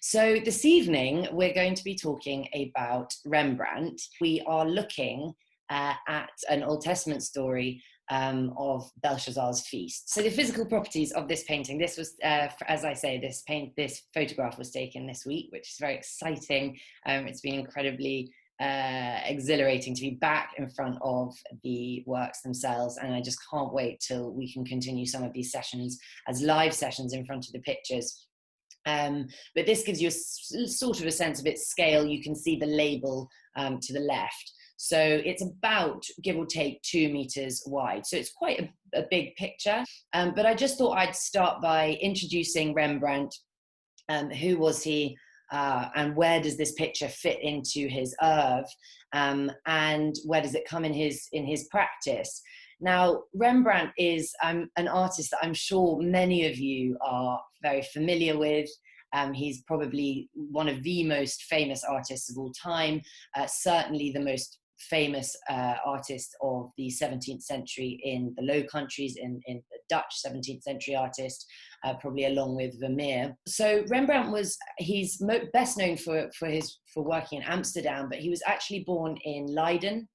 So this evening, we're going to be talking about Rembrandt. We are looking at an Old Testament story of Belshazzar's feast. So the physical properties of this painting, this was, as I say, this photograph was taken this week, which is very exciting. It's been incredibly exhilarating to be back in front of the works themselves, and I just can't wait till we can continue some of these sessions as live sessions in front of the pictures. But this gives you a sort of a sense of its scale. You can see the label to the left. So it's about, give or take, 2 meters wide. So it's quite a big picture. But I just thought I'd start by introducing Rembrandt. Who was he? And where does this picture fit into his oeuvre? And where does it come in his practice? Now, Rembrandt is an artist that I'm sure many of you are very familiar with. He's probably one of the most famous artists of all time, certainly the most famous artist of the 17th century in the Low Countries, in the Dutch 17th century artist, probably along with Vermeer. So Rembrandt he's best known for working in Amsterdam, but he was actually born in Leiden.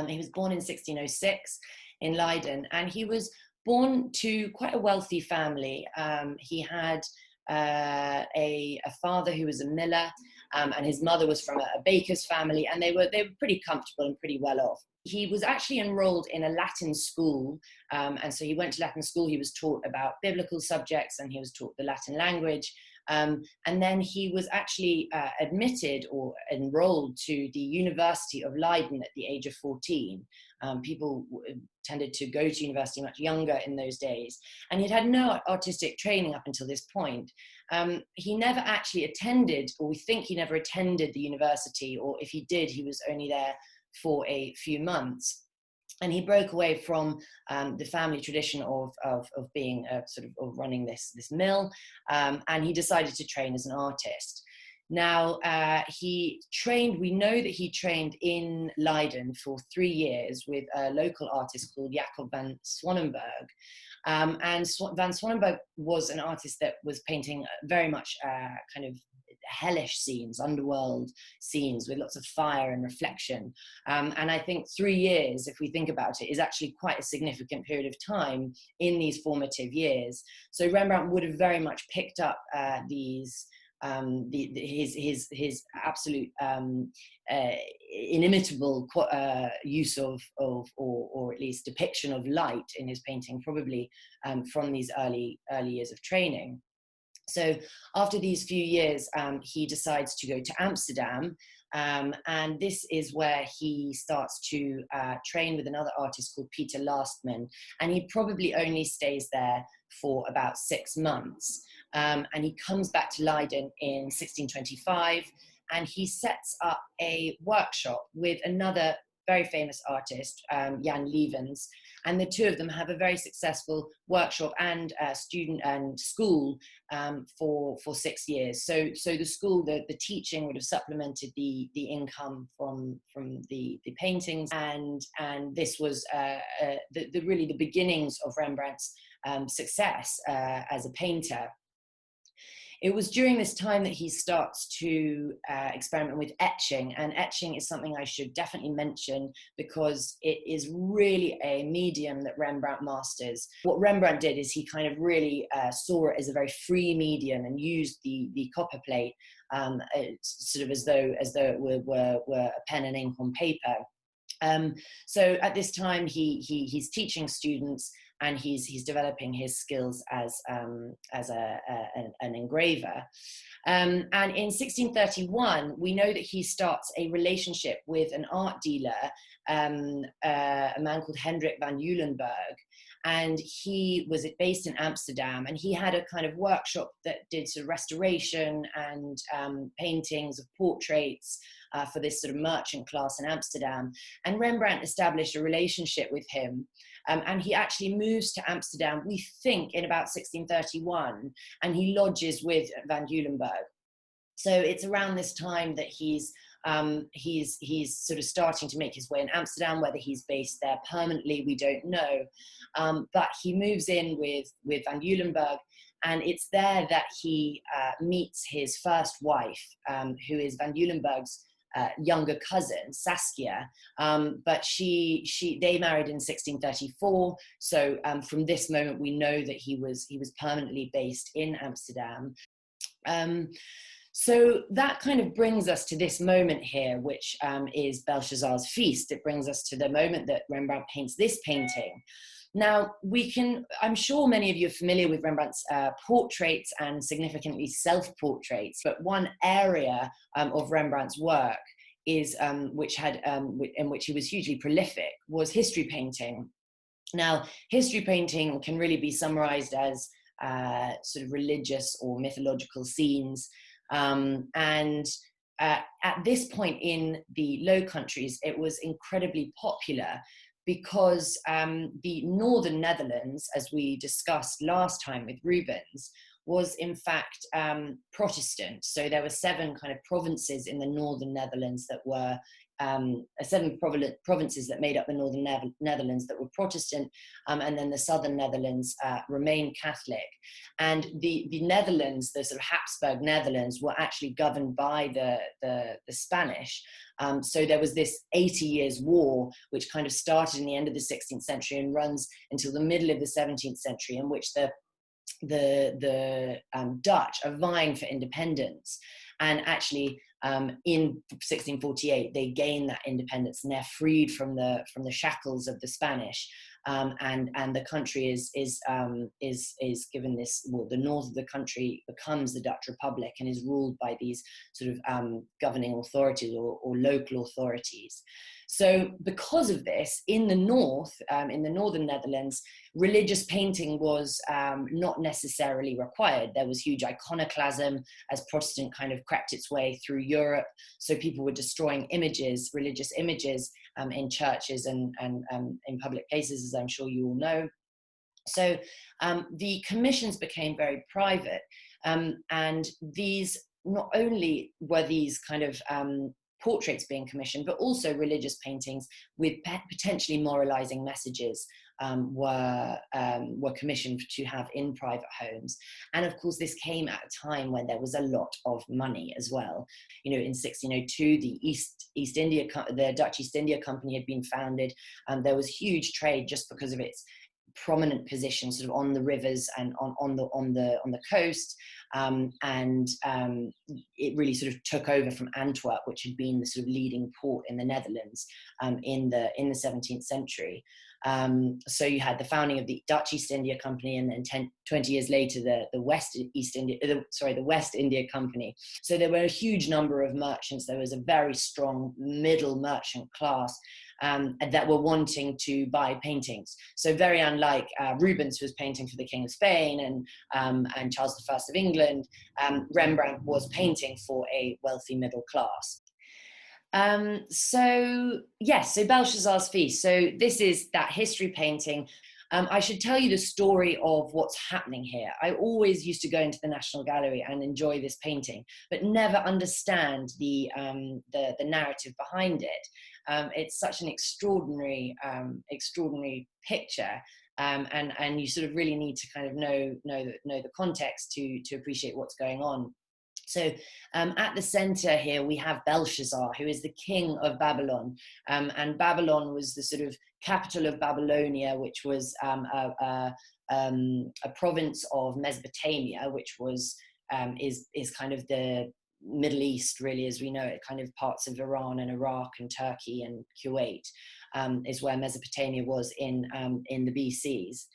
He was born in 1606 in Leiden, and he was born to quite a wealthy family. He had a father who was a miller, and his mother was from a baker's family, and they were pretty comfortable and pretty well off. He was actually enrolled in a Latin school, and so he went to Latin school. He was taught about biblical subjects, and he was taught the Latin language. And then he was actually admitted or enrolled to the University of Leiden at the age of 14. People tended to go to university much younger in those days. And he'd had no artistic training up until this point. He never actually attended, or we think he never attended the university, or if he did, he was only there for a few months. And he broke away from the family tradition of being of running this mill, and he decided to train as an artist. Now, we know that he trained in Leiden for 3 years with a local artist called Jacob van Swanenburg. And van Swanenburg was an artist that was painting very much kind of hellish scenes, underworld scenes with lots of fire and reflection. And I think 3 years, if we think about it, is actually quite a significant period of time in these formative years. So Rembrandt would have very much picked up his absolute inimitable use of or at least depiction of light in his painting, probably from these early years of training. So after these few years, he decides to go to Amsterdam, and this is where he starts to train with another artist called Peter Lastman, and he probably only stays there for about 6 months. And he comes back to Leiden in 1625, and he sets up a workshop with another very famous artist, Jan Lievens, and the two of them have a very successful workshop and student and school for 6 years. So the school, the teaching would have supplemented the income from the paintings, and this was really the beginnings of Rembrandt's success as a painter. It was during this time that he starts to experiment with etching, and etching is something I should definitely mention because it is really a medium that Rembrandt masters. What Rembrandt did is he kind of really saw it as a very free medium and used the copper plate sort of as though it were a pen and ink on paper. So at this time he's teaching students, and he's developing his skills as an engraver. And in 1631, we know that he starts a relationship with an art dealer, a man called Hendrik van Eulenburg, and he was based in Amsterdam, and he had a kind of workshop that did sort of restoration and paintings of portraits for this sort of merchant class in Amsterdam. And Rembrandt established a relationship with him, and he actually moves to Amsterdam, we think, in about 1631, and he lodges with Van Eulenburg. So it's around this time that he's sort of starting to make his way in Amsterdam. Whether he's based there permanently, we don't know. But he moves in with Van Eulenburg, And it's there that he meets his first wife, who is Van Eulenburg's younger cousin, Saskia, but they married in 1634. So from this moment, we know that he was permanently based in Amsterdam. So that kind of brings us to this moment here, which is Belshazzar's feast. It brings us to the moment that Rembrandt paints this painting. Now, I'm sure many of you are familiar with Rembrandt's portraits and significantly self-portraits, but one area of Rembrandt's work is, in which he was hugely prolific, was history painting. Now, history painting can really be summarized as sort of religious or mythological scenes. At this point in the Low Countries, it was incredibly popular because the northern Netherlands, as we discussed last time with Rubens, was in fact Protestant. So there were 7 kind of provinces in the northern Netherlands that were 7 provinces that made up the northern Netherlands that were Protestant, and then the southern Netherlands remained Catholic. And the Netherlands, the sort of Habsburg Netherlands, were actually governed by the Spanish. So there was this 80 Years' War, which kind of started in the end of the 16th century and runs until the middle of the 17th century, in which the Dutch are vying for independence. And actually, in 1648, they gain that independence and they're freed from the shackles of the Spanish. And the country is given this, well, the north of the country becomes the Dutch Republic and is ruled by these sort of governing authorities or local authorities. So because of this, in the north, in the northern Netherlands, religious painting was not necessarily required. There was huge iconoclasm as Protestant kind of crept its way through Europe. So people were destroying images, religious images, in churches and in public places, as I'm sure you all know. So the commissions became very private, and these, not only were these kind of portraits being commissioned, but also religious paintings with potentially moralizing messages were commissioned to have in private homes. And of course, this came at a time when there was a lot of money as well. You know, in 1602, the Dutch East India Company had been founded. There was huge trade just because of its prominent position sort of on the rivers and on the coast, and it really sort of took over from Antwerp, which had been the sort of leading port in the Netherlands in the 17th century. So you had the founding of the Dutch East India Company, and then 20 years later the West India Company. So there were a huge number of merchants. There was a very strong middle merchant class that were wanting to buy paintings. So very unlike Rubens, who was painting for the King of Spain and Charles I of England, Rembrandt was painting for a wealthy middle class. So Belshazzar's Feast. So this is that history painting. I should tell you the story of what's happening here. I always used to go into the National Gallery and enjoy this painting, but never understand the narrative behind it. It's such an extraordinary picture, and you sort of really need to kind of know the context to appreciate what's going on. So at the center here, we have Belshazzar, who is the king of Babylon. And Babylon was the sort of capital of Babylonia, which was a province of Mesopotamia, which was is kind of the Middle East, really, as we know it, kind of parts of Iran and Iraq and Turkey and Kuwait, is where Mesopotamia was in the BCs.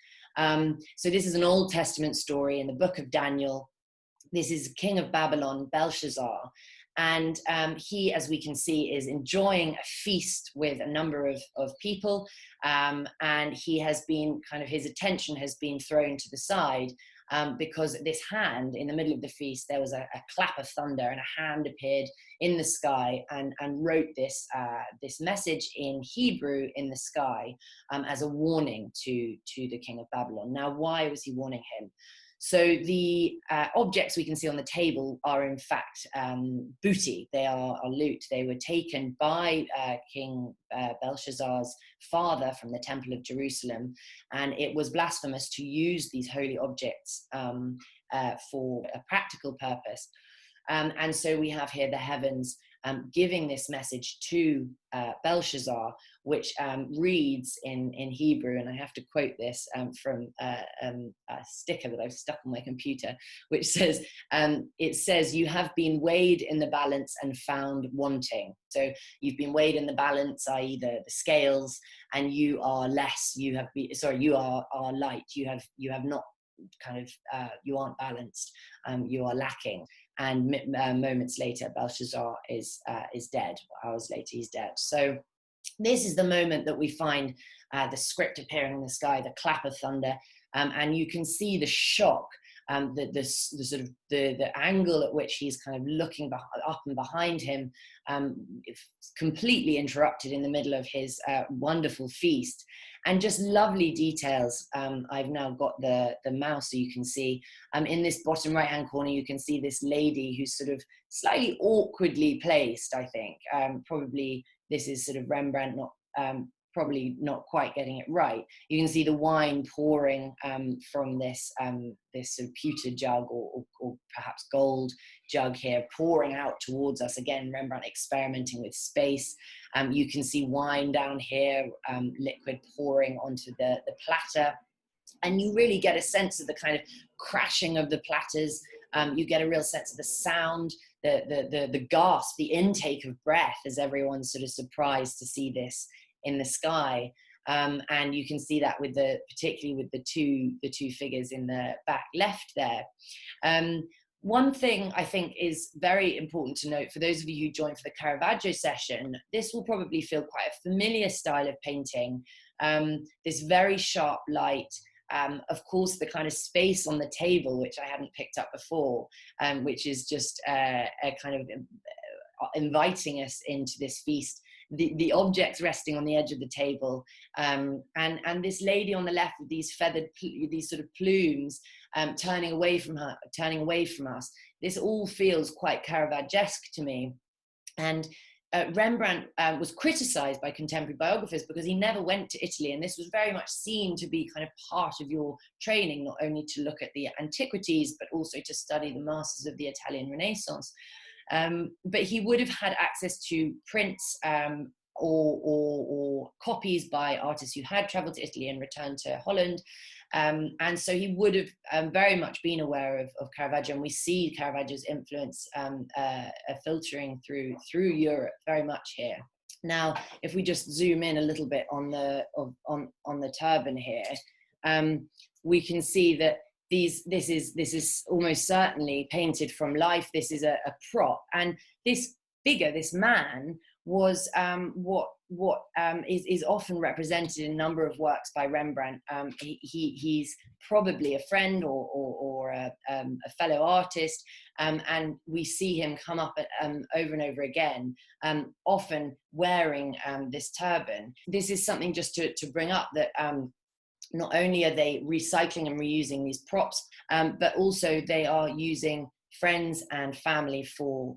So this is an Old Testament story in the book of Daniel. This is king of Babylon, Belshazzar, and he, as we can see, is enjoying a feast with a number of people, and he has been his attention has been thrown to the side because this hand in the middle of the feast, there was a clap of thunder, and a hand appeared in the sky and wrote this message in Hebrew in the sky as a warning to the king of Babylon. Now, why was he warning him? So the objects we can see on the table are in fact booty. They are loot. They were taken by King Belshazzar's father from the Temple of Jerusalem, and it was blasphemous to use these holy objects for a practical purpose. And so we have here the heavens giving this message to Belshazzar, which reads in Hebrew, and I have to quote this from a sticker that I've stuck on my computer, which says, it says, "You have been weighed in the balance and found wanting." So you've been weighed in the balance, i.e. the scales, and you are less, you have been, sorry, you are light, you have not kind of, you aren't balanced, you are lacking. And moments later, Belshazzar is dead. Hours later, he's dead. So this is the moment that we find the script appearing in the sky, the clap of thunder, and you can see the shock, the sort of the angle at which he's kind of looking up and behind him, completely interrupted in the middle of his wonderful feast. And just lovely details. I've now got the mouse so you can see. In this bottom right-hand corner, you can see this lady who's sort of slightly awkwardly placed, I think. Probably this is sort of Rembrandt probably not quite getting it right. You can see the wine pouring from this sort of pewter jug or perhaps gold jug here, pouring out towards us. Again, Rembrandt experimenting with space. You can see wine down here, liquid pouring onto the platter. And you really get a sense of the kind of crashing of the platters. You get a real sense of the sound, the gasp, the intake of breath as everyone's sort of surprised to see this in the sky. And you can see that particularly with the two figures in the back left there. One thing I think is very important to note for those of you who joined for the Caravaggio session, this will probably feel quite a familiar style of painting. This very sharp light, of course, the kind of space on the table, which I hadn't picked up before, which is just a kind of inviting us into this feast. The objects resting on the edge of the table, and this lady on the left with these these sort of plumes, turning away from us. This all feels quite Caravaggesque to me. And Rembrandt was criticized by contemporary biographers because he never went to Italy, and this was very much seen to be kind of part of your training, not only to look at the antiquities, but also to study the masters of the Italian Renaissance. But he would have had access to prints or copies by artists who had traveled to Italy and returned to Holland. And so he would have very much been aware of Caravaggio, and we see Caravaggio's influence filtering through Europe very much here. Now, if we just zoom in a little bit on the turban here, we can see that this is almost certainly painted from life. This is a prop, and this figure, this man, was what is often represented in a number of works by Rembrandt. He's probably a friend or a fellow artist, and we see him come up over and over again, often wearing this turban. This is something just to bring up, that not only are they recycling and reusing these props, but also they are using friends and family for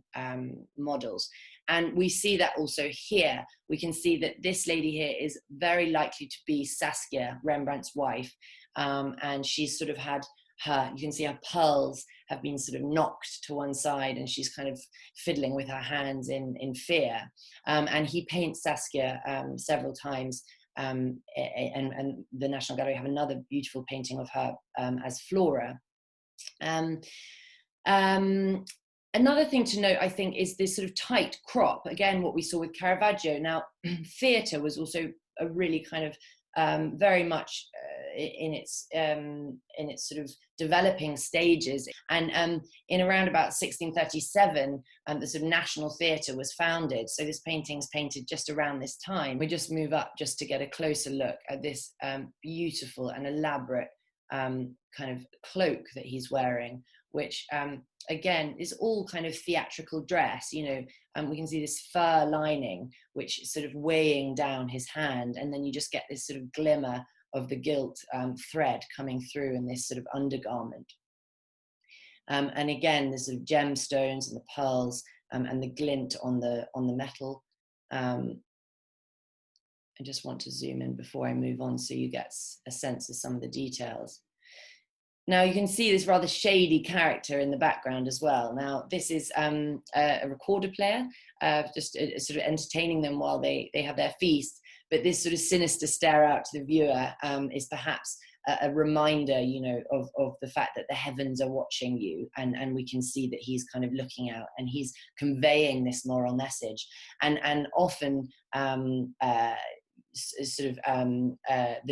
models. And we see that also here. We can see that this lady here is very likely to be Saskia, Rembrandt's wife. And she's sort of had you can see her pearls have been sort of knocked to one side, and she's kind of fiddling with her hands in fear. And he paints Saskia several times. And the National Gallery have another beautiful painting of her as Flora. Another thing to note, I think, is this sort of tight crop. Again, what we saw with Caravaggio. Now, theatre was also a really kind of very much in its sort of developing stages. And in around about 1637, the sort of National Theatre was founded. So this painting's painted just around this time. We just move up just to get a closer look at this beautiful and elaborate kind of cloak that he's wearing, which again is all kind of theatrical dress, you know. We can see this fur lining which is sort of weighing down his hand, and then you just get this sort of glimmer of the gilt thread coming through in this sort of undergarment. And again, the sort of gemstones and the pearls and the glint on the metal. I just want to zoom in before I move on so you get a sense of some of the details. Now you can see this rather shady character in the background as well. Now this is a recorder player, just sort of entertaining them while they have their feast. But this sort of sinister stare out to the viewer is perhaps a reminder, you know, of the fact that the heavens are watching you, and we can see that he's kind of looking out and he's conveying this moral message. And often the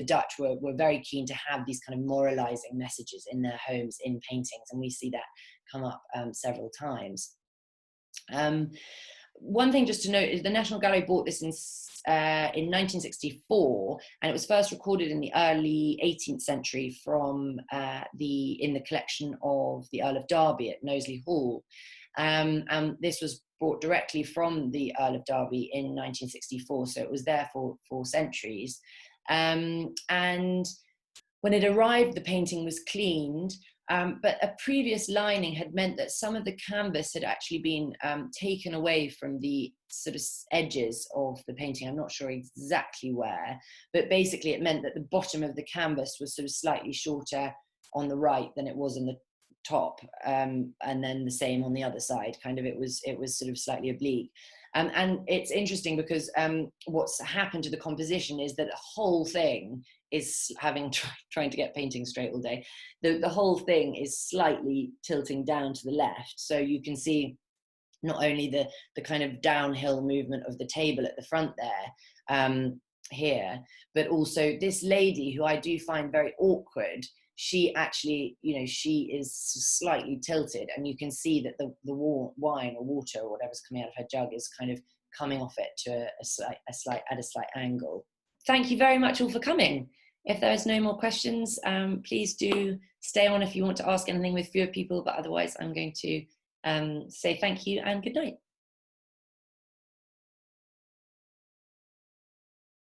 Dutch were very keen to have these kind of moralizing messages in their homes, in paintings, and we see that come up several times. One thing just to note is the National Gallery bought this in 1964, and it was first recorded in the early 18th century from in the collection of the Earl of Derby at Knowsley Hall. And this was brought directly from the Earl of Derby in 1964, so it was there for centuries. And when it arrived, the painting was cleaned, but a previous lining had meant that some of the canvas had actually been taken away from the sort of edges of the painting. I'm not sure exactly where, but basically it meant that the bottom of the canvas was sort of slightly shorter on the right than it was on the top, and then the same on the other side. Kind of, it was sort of slightly oblique. And it's interesting because what's happened to the composition is that the whole thing is, trying to get painting straight all day, the whole thing is slightly tilting down to the left. So you can see not only the kind of downhill movement of the table at the front there, here, but also this lady, who I do find very awkward. She actually, you know, she is slightly tilted, and you can see that the wine or water or whatever's coming out of her jug is kind of coming off it to a slight angle. Thank you very much all for coming. If there's no more questions, please do stay on if you want to ask anything with fewer people, but otherwise I'm going to say thank you and good night.